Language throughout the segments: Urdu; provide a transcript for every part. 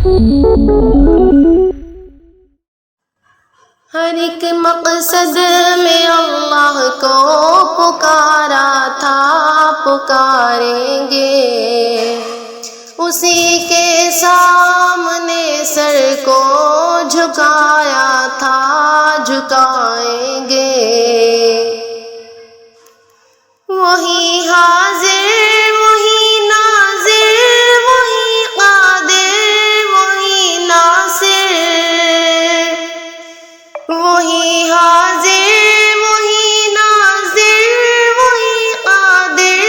ہر ایک مقصد میں اللہ کو پکارا تھا، پکاریں گے اسی کے سامنے سر کو جھکایا تھا، جھکائیں گے وہی حاضر وہی ناظر وہی قادر وہی ناصر، وہی حاضر وہی ناظر وہی قادر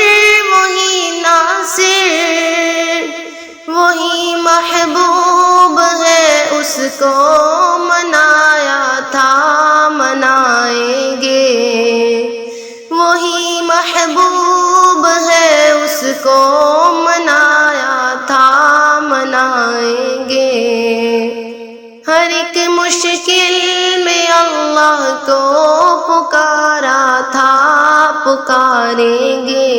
وہی ناصر، وہی محبوب ہے اس کو منایا تھا، منائیں گے وہی محبوب ہے اس کو منایا تھا، منائیں گے ہر ایک مشکل میں اللہ کو پکارا تھا، پکاریں گے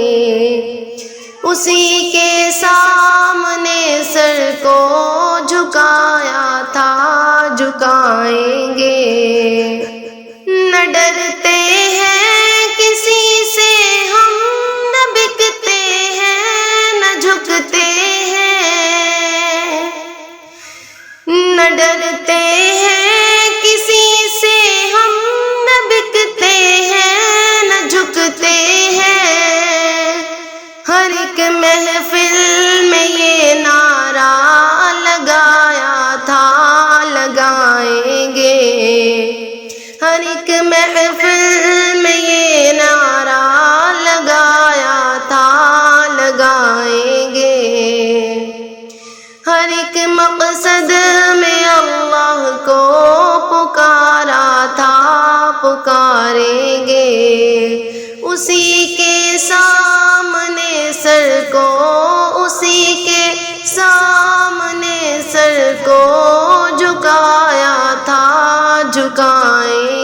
اسی کے سامنے سر کو جھکایا تھا، جھکائیں گے نہ ڈرتے ہیں کسی سے ہم، نہ بکتے ہیں نہ جھکتے ہیں، نہ ڈرتے ہیں کسی سے ہم، نہ بکتے ہیں نہ جھکتے ہیں، ہر ایک محفل میں یہ نعرہ لگایا تھا، لگائیں گے ہر ایک محفل میں یہ نعرہ لگایا تھا، لگائیں گے ہر ایک مقصد میں اللہ کو پکارا تھا، پکاریں گے اسی کے سامنے سر کو، اسی کے سامنے سر کو جھکایا تھا، جھکائیں